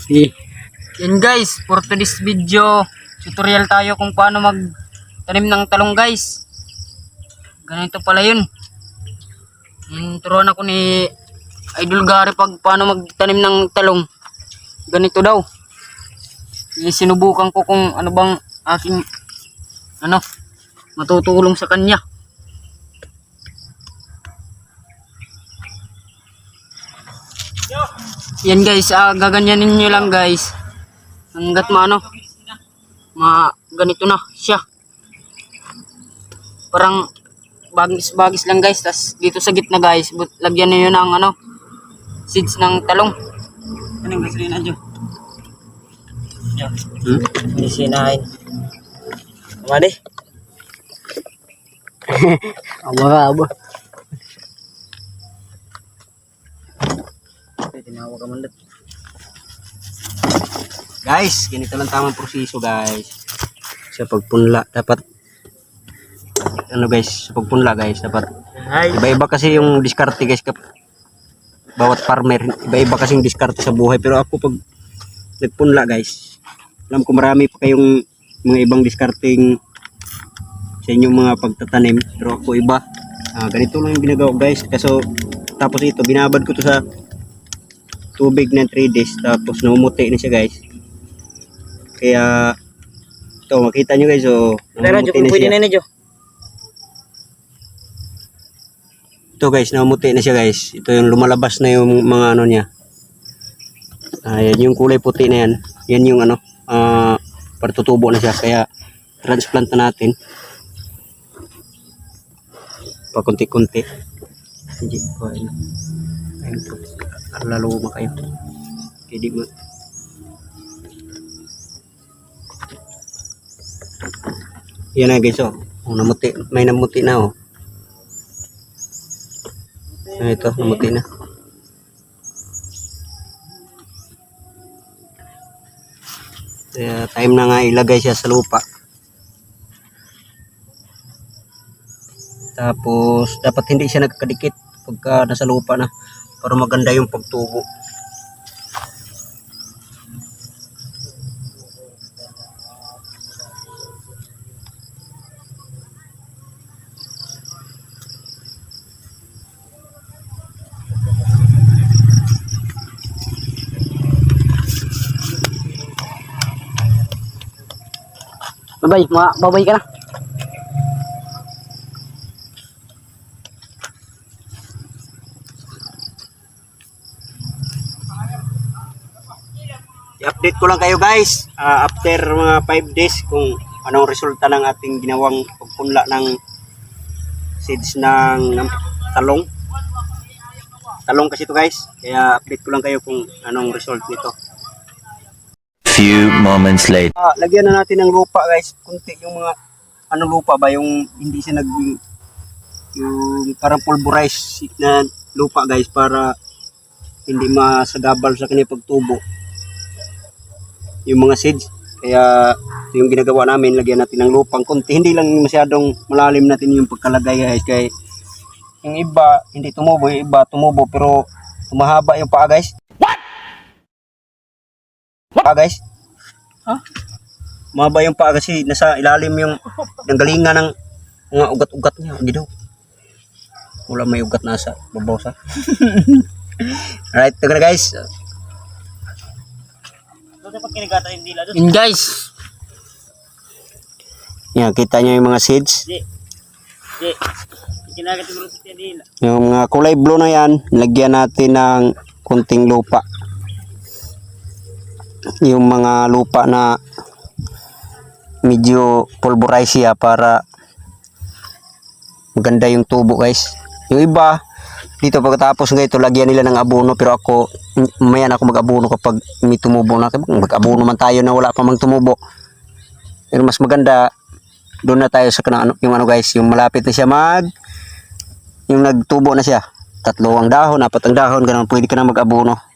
Yan guys, for today's video, tutorial tayo kung paano magtanim ng talong guys. Ganito pala yun. Turuan ako ni Idol Gary pag paano magtanim ng talong. Ganito daw. Sinubukan ko kung ano bang aking matutulong sa kanya. Yan guys, gaganyanin nyo lang guys. Hanggat ganito na siya. Parang bagis lang guys. Tas dito sa gitna guys, lagyan niyo ng seeds ng talong. Anong gasolina dyan? Hindi sinain. Kamali? Aba. Tinawag ka man dito. Guys, ganito lang tamang proseso guys. Sa pagpunla dapat guys, sa pagpunla guys dapat iba-iba kasi yung diskarte guys bawat farmer, iba-iba kasi yung diskarte sa buhay. Pero ako pag nagpunla guys, alam ko marami pa kayong mga ibang diskarting sa inyong mga pagtatanim, pero ako iba. Ganito lang yung ginagawa guys. Kaso tapos ito binabad ko to sa tubig ng 3 days, tapos namumuti na siya guys. Kaya ito makita nyo guys, so namumuti na siya. Ito guys, namumuti na siya guys. Ito yung lumalabas na yung mga niya. Yan yung kulay puti na yan. Yan yung partutubo na siya. Kaya transplant na natin pakunti-kunti. Hindi ko ayun po. Lalo ba kayo? Hindi mo. Yan na guys, namuti, may namuti na ito, namuti na. Kaya time na nga ilagay siya sa lupa. Tapos dapat hindi siya nagkadikit pagka nasa lupa na, para maganda yung pagtubo. Babay ka na. I-update ko lang kayo guys after mga 5 days kung anong resulta ng ating ginawang pagpunla ng seeds ng talong kasi ito guys. Kaya update ko lang kayo kung anong result nito. Few moments later. Lagyan na natin ng lupa guys, kunti yung mga lupa ba, yung hindi siya yung parang pulverized na lupa guys, para hindi masagabal sa kanya pagtubo yung mga seeds. Kaya yung ginagawa namin, lagyan natin ng lupang kunti, hindi lang masyadong malalim natin yung pagkalagay guys. Kaya yung iba hindi tumubo, yung iba tumubo pero tumahaba yung paa guys. Guys, mahaba yung paa kasi nasa ilalim yung galingan ng mga ugat-ugat niya. Hindi daw, wala may ugat nasa babaw sa. Alright, ito na guys. Yun guys. Yan, kita nyo yung mga seeds. Yung mga kulay blue na yan, lagyan natin ng kunting lupa. Yung mga lupa na medyo pulverized siya para maganda yung tubo guys. Yung iba dito pagkatapos ng ito lagyan nila ng abono, pero ako mayan ako mag-abono kapag may tumubo na. Mag-abono man tayo na wala pa mang tumubo. Pero mas maganda doon na tayo sa yung guys, yung malapit na siya yung nagtubo na siya. 3 ang dahon, 4 ang dahon, ganun pwede ka na mag-abono.